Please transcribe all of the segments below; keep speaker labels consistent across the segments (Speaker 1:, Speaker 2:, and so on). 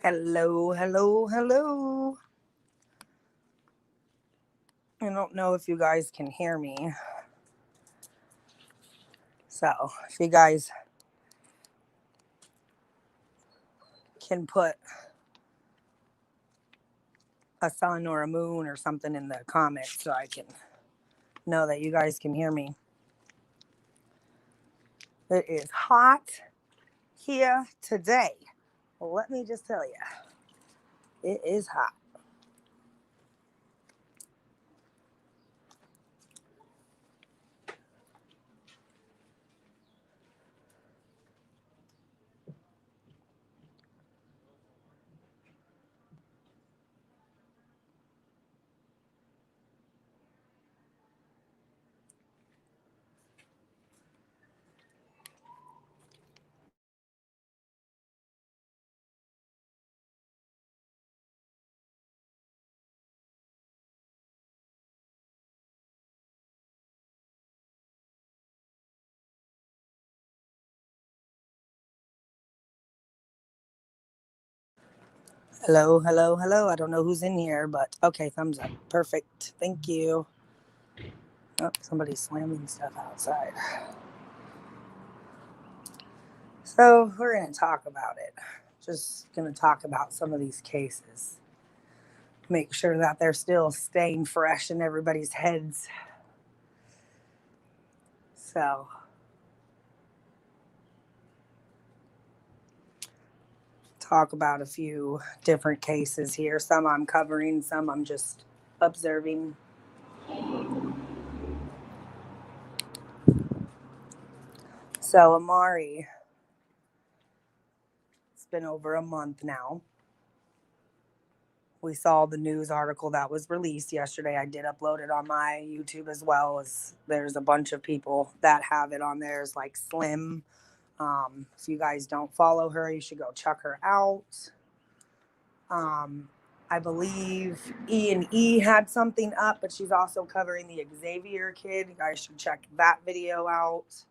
Speaker 1: Hello, hello, hello. I don't know if you guys can hear me. So, if you guys can put a sun or a moon or something in the comments so I can know that you guys can hear me. It is hot here today. Well, let me just tell you, it is hot. Hello, hello, hello. I don't know who's in here, but okay, thumbs up. Perfect. Thank you. Oh, somebody's slamming stuff outside. So, we're going to talk about it. Just going to talk about some of these cases. Make sure that they're still staying fresh in everybody's heads. So, talk about a few different cases here. Some I'm covering, some I'm just observing. So, Amari, it's been over a month now. We saw the news article that was released yesterday. I did upload it on my YouTube as well. As there's a bunch of people that have it on theirs, like Slim. If you guys don't follow her, you should go check her out. I believe E&E had something up, but she's also covering the Xavier kid. You guys should check that video out.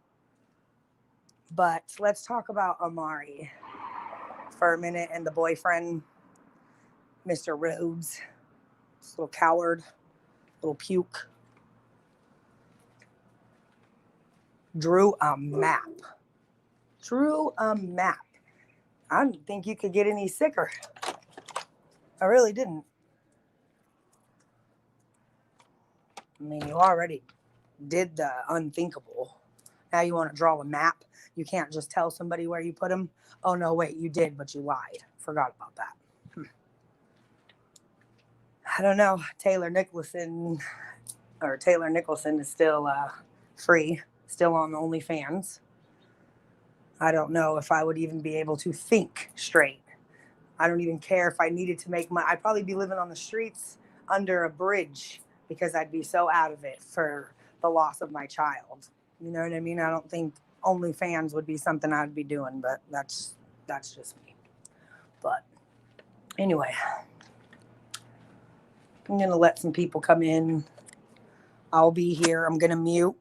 Speaker 1: But let's talk about Amari for a minute and the boyfriend, Mr. Rhodes. This little coward, little puke. Drew a map. I didn't think you could get any sicker. I really didn't. I mean, you already did the unthinkable. Now you want to draw a map. You can't just tell somebody where you put them. Oh, no, wait, you did, but you lied. Forgot about that. I don't know. Taylor Nicholson is still free, still on OnlyFans. I don't know if I would even be able to think straight. I don't even care if I needed to make money. I'd probably be living on the streets under a bridge because I'd be so out of it for the loss of my child. You know what I mean? I don't think OnlyFans would be something I'd be doing, but that's just me. But anyway, I'm gonna let some people come in. I'll be here. I'm gonna mute.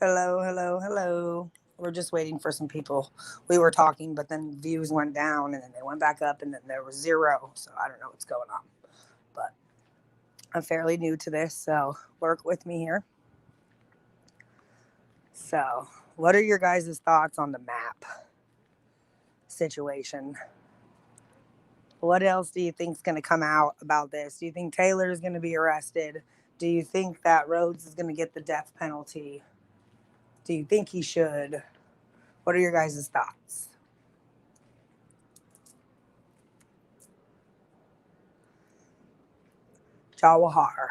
Speaker 1: Hello, hello, hello. We're just waiting for some people. We were talking, but then views went down and then they went back up and then there was zero. So I don't know what's going on. But I'm fairly new to this, so work with me here. So, what are your guys' thoughts on the map situation? What else do you think is going to come out about this? Do you think Taylor is going to be arrested? Do you think that Rhodes is going to get the death penalty? Do you think he should? What are your guys' thoughts? Jawaher,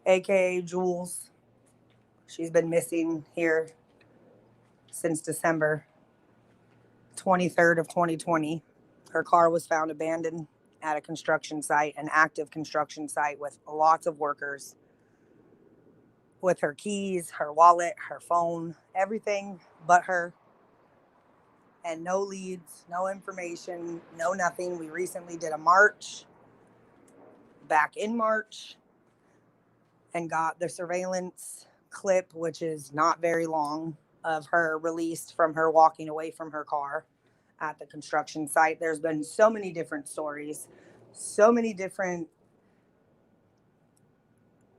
Speaker 1: aka Jules. She's been missing here since December 23rd of 2020. Her car was found abandoned at a construction site, an active construction site with lots of workers, with her keys, her wallet, her phone, everything but her. and no leads, no information, no nothing. We recently did a march back in March and got the surveillance clip, which is not very long, of her released from her walking away from her car at the construction site. There's been so many different stories, so many different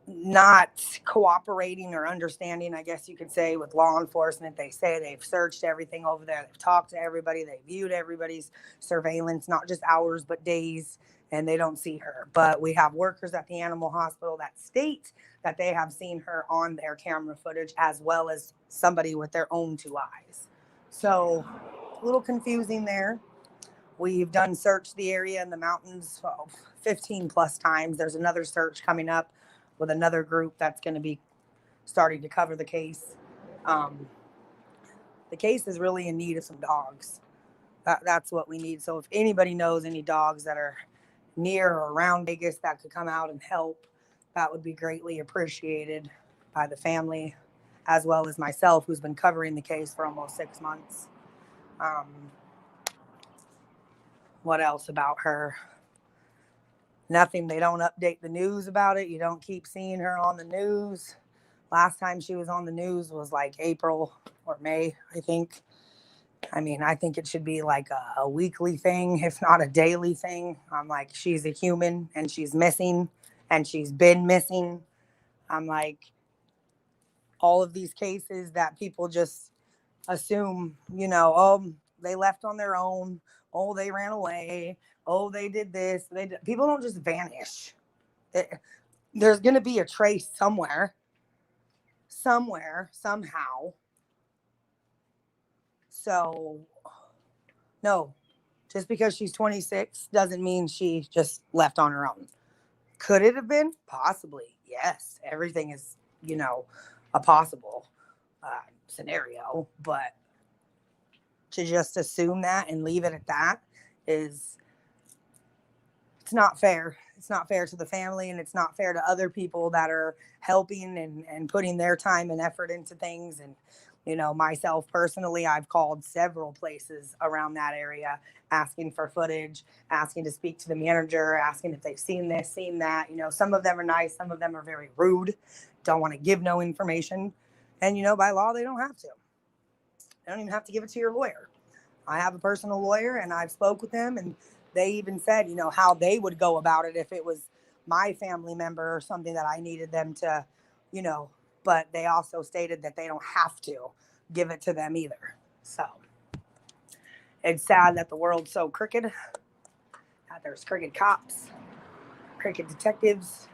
Speaker 1: not cooperating or understanding, I guess you could say, with law enforcement. They say they've searched everything over there. They've talked to everybody. They viewed everybody's surveillance, not just hours, but days, and they don't see her. But we have workers at the animal hospital that state that they have seen her on their camera footage, as well as somebody with their own two eyes. So a little confusing there. We've done search the area in the mountains 15 plus times. There's another search coming up with another group that's going to be starting to cover the case. Um, the case is really in need of some dogs. That's what we need. So if anybody knows any dogs that are near or around Vegas that could come out and help, that would be greatly appreciated by the family, as well as myself, who's been covering the case for almost 6 months. What else about her? Nothing. They don't update the news about it. You don't keep seeing her on the news. Last time she was on the news was like April or May, I think. I mean, I think it should be like a weekly thing, if not a daily thing. I'm like, she's a human and she's missing and she's been missing. I'm like, all of these cases that people just assume, oh, they left on their own. Oh, they ran away. Oh, they did this. People don't just vanish. There's going to be a trace somewhere, somehow. So, no, just because she's 26 doesn't mean she just left on her own. Could it have been? Possibly. Yes. Everything is, a possible scenario. But to just assume that and leave it at that it's not fair. It's not fair to the family, and it's not fair to other people that are helping and putting their time and effort into things. And, myself personally, I've called several places around that area asking for footage, asking to speak to the manager, asking if they've seen this, seen that. Some of them are nice. Some of them are very rude, don't want to give no information. And, by law, they don't have to. They don't even have to give it to your lawyer. I have a personal lawyer, and I've spoke with them, and they even said, how they would go about it if it was my family member or something that I needed them to, but they also stated that they don't have to give it to them either. So it's sad that the world's so crooked, that there's crooked cops, crooked detectives.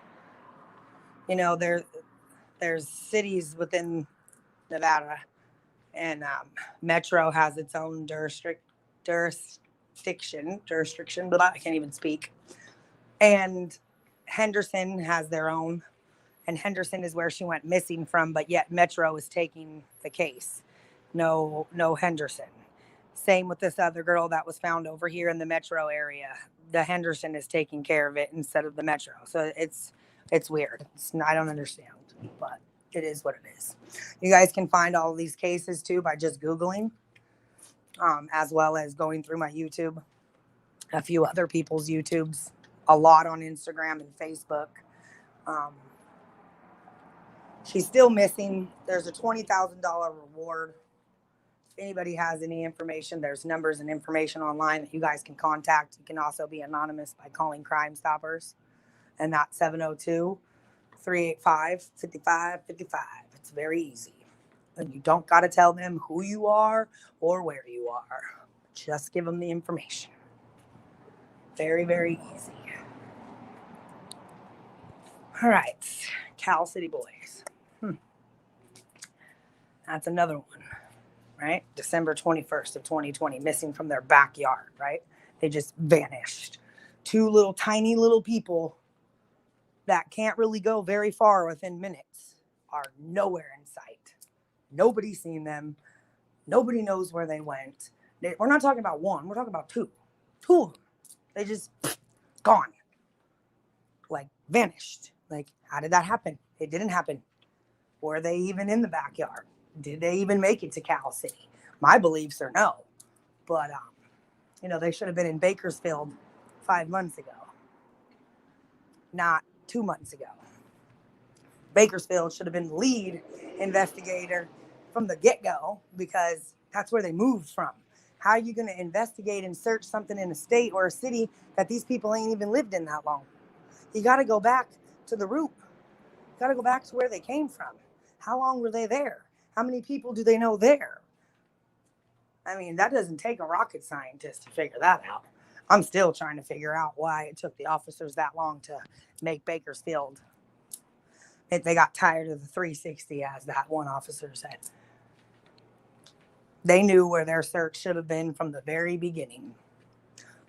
Speaker 1: There's cities within Nevada, and Metro has its own jurisdiction, but I can't even speak. And Henderson has their own, and Henderson is where she went missing from, but yet Metro is taking the case. No Henderson. Same with this other girl that was found over here in the Metro area. The Henderson is taking care of it instead of the Metro. So it's weird. I don't understand, but it is what it is. You guys can find all of these cases too by just Googling, as well as going through my YouTube, a few other people's YouTubes, a lot on Instagram and Facebook. She's still missing. There's a $20,000 reward. If anybody has any information, there's numbers and information online that you guys can contact. You can also be anonymous by calling Crime Stoppers, and that's 702-385-5555. It's very easy. And you don't got to tell them who you are or where you are. Just give them the information. Very, very easy. All right. Cal City Boys. That's another one, right? December 21st of 2020, missing from their backyard, right? They just vanished. Two tiny little people that can't really go very far within minutes are nowhere in sight. Nobody's seen them. Nobody knows where they went. We're not talking about one. We're talking about two. Two of them. They just gone. Like vanished. Like, how did that happen? It didn't happen. Were they even in the backyard? Did they even make it to Cal City? My beliefs are no. But, they should have been in Bakersfield 5 months ago, not 2 months ago. Bakersfield should have been the lead investigator from the get-go because that's where they moved from. How are you going to investigate and search something in a state or a city that these people ain't even lived in that long? You got to go back to the root. You got to go back to where they came from. How long were they there? How many people do they know there? I mean, that doesn't take a rocket scientist to figure that out. I'm still trying to figure out why it took the officers that long to make Bakersfield. They got tired of the 360, as that one officer said. They knew where their search should have been from the very beginning,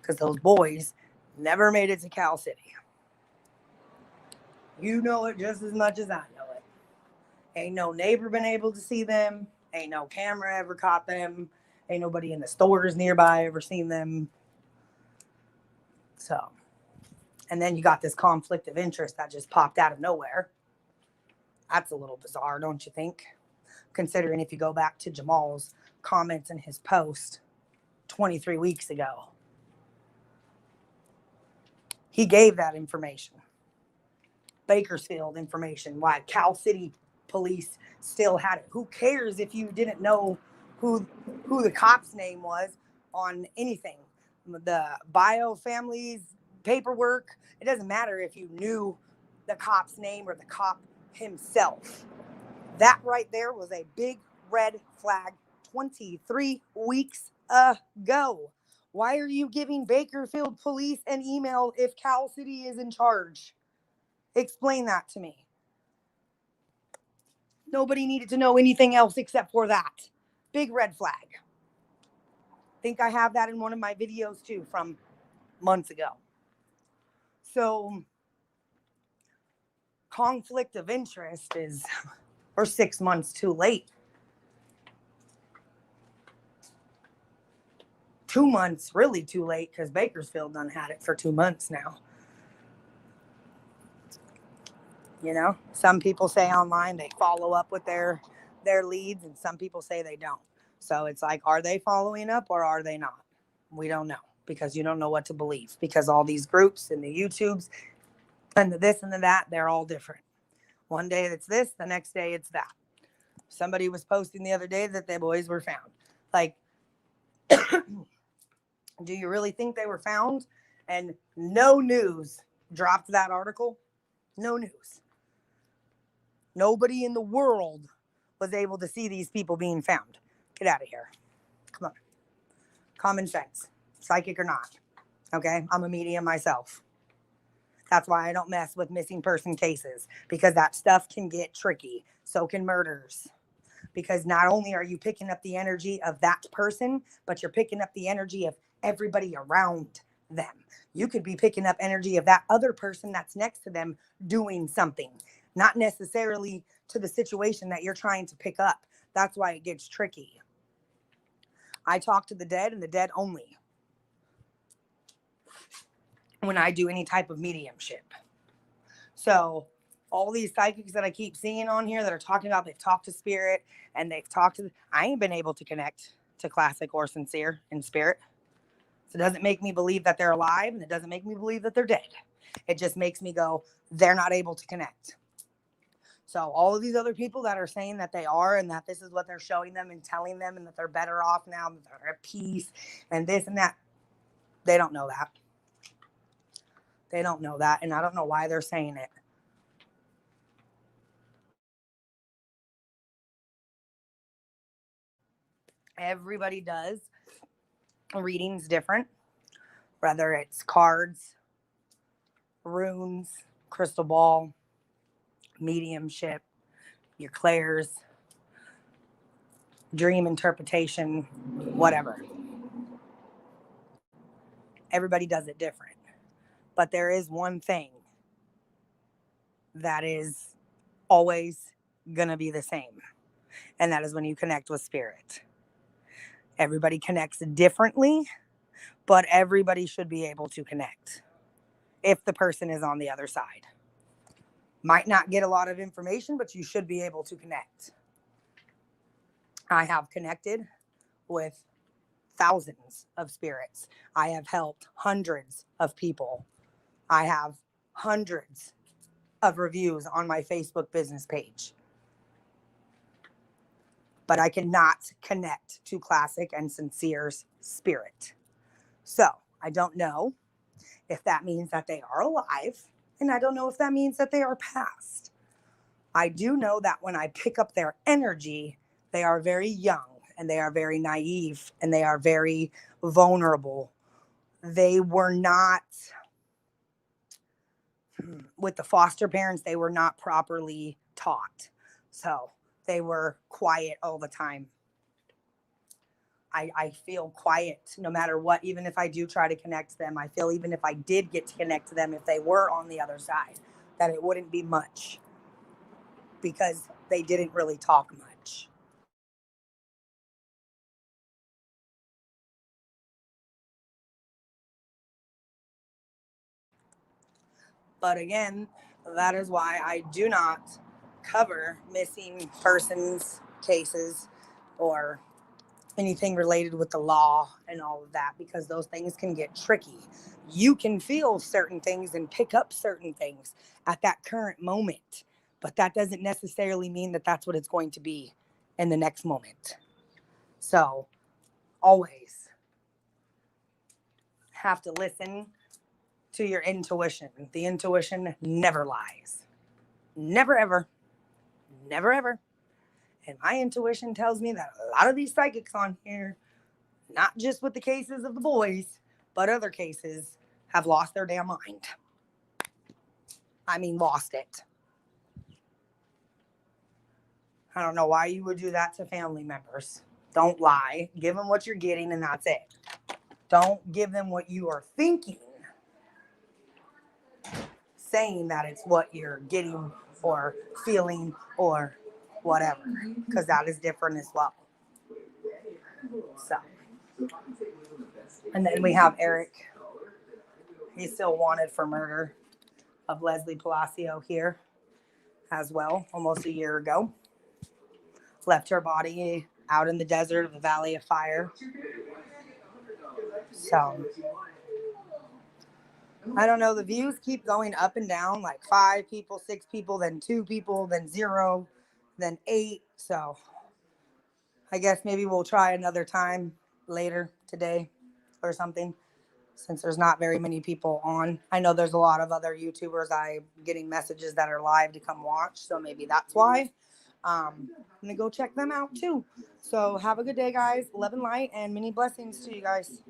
Speaker 1: because those boys never made it to Cal City. You know it just as much as I know it. Ain't no neighbor been able to see them. Ain't no camera ever caught them. Ain't nobody in the stores nearby ever seen them. So, and then you got this conflict of interest that just popped out of nowhere. That's a little bizarre, don't you think? Considering if you go back to Jamal's comments in his post 23 weeks ago, he gave that information. Bakersfield information, why Cal City police still had it. Who cares if you didn't know who the cop's name was on anything? The bio family's paperwork, it doesn't matter if you knew the cop's name or the cop himself. That right there was a big red flag 23 weeks ago. Why are you giving Bakersfield police an email if Cal City is in charge? Explain that to me. Nobody needed to know anything else except for that. Big red flag. I think I have that in one of my videos too from months ago. So, conflict of interest is, we're 6 months too late. 2 months really too late, because Bakersfield done had it for 2 months now. Some people say online they follow up with their leads, and some people say they don't. So it's like, are they following up or are they not? We don't know, because you don't know what to believe, because all these groups and the YouTubes and the this and the that, they're all different. One day it's this, the next day it's that. Somebody was posting the other day that their boys were found. Like, do you really think they were found? And no news dropped that article. No news. Nobody in the world was able to see these people being found. Get out of here. Come on. Common sense. Psychic or not. Okay? I'm a medium myself. That's why I don't mess with missing person cases, because that stuff can get tricky. So can murders. Because not only are you picking up the energy of that person, but you're picking up the energy of everybody around them. You could be picking up energy of that other person that's next to them doing something, not necessarily to the situation that you're trying to pick up. That's why it gets tricky. I talk to the dead and the dead only when I do any type of mediumship. So all these psychics that I keep seeing on here that are talking about they've talked to spirit and they've talked to, I ain't been able to connect to classic or sincere in spirit. So it doesn't make me believe that they're alive, and it doesn't make me believe that they're dead. It just makes me go, they're not able to connect. So all of these other people that are saying that they are, and that this is what they're showing them and telling them, and that they're better off now, that they're at peace and this and that, they don't know that. They don't know that, and I don't know why they're saying it. Everybody does readings different, whether it's cards, runes, crystal ball, mediumship, your clairs, dream interpretation, whatever. Everybody does it different. But there is one thing that is always going to be the same, and that is when you connect with spirit. Everybody connects differently, but everybody should be able to connect if the person is on the other side. Might not get a lot of information, but you should be able to connect. I have connected with thousands of spirits. I have helped hundreds of people. I have hundreds of reviews on my Facebook business page. But I cannot connect to Classic and Sincere's spirit. So I don't know if that means that they are alive, and I don't know if that means that they are past. I do know that when I pick up their energy, they are very young and they are very naive and they are very vulnerable. They were not, with the foster parents, they were not properly taught. So they were quiet all the time. I feel quiet no matter what, even if I do try to connect to them. I feel even if I did get to connect to them, if they were on the other side, that it wouldn't be much because they didn't really talk much. But again, that is why I do not cover missing persons cases or anything related with the law and all of that, because those things can get tricky. You can feel certain things and pick up certain things at that current moment, but that doesn't necessarily mean that that's what it's going to be in the next moment. So always have to listen to your intuition. The intuition never lies. Never ever. Never ever. And my intuition tells me that a lot of these psychics on here, not just with the cases of the boys, but other cases, have lost their damn mind. I mean, lost it. I don't know why you would do that to family members. Don't lie. Give them what you're getting, and that's it. Don't give them what you are thinking, saying that it's what you're getting or feeling or whatever, because that is different as well. So, and then we have Eric. He's still wanted for murder of Leslie Palacio here as well, almost a year ago. Left her body out in the desert of the Valley of Fire. So, I don't know. The views keep going up and down, like 5 people, 6 people, then 2 people, then 0, then 8. So, I guess maybe we'll try another time later today or something, since there's not very many people on. I know there's a lot of other YouTubers I'm getting messages that are live to come watch, so maybe that's why. I'm gonna go check them out too. So have a good day, guys. Love and light and many blessings to you guys.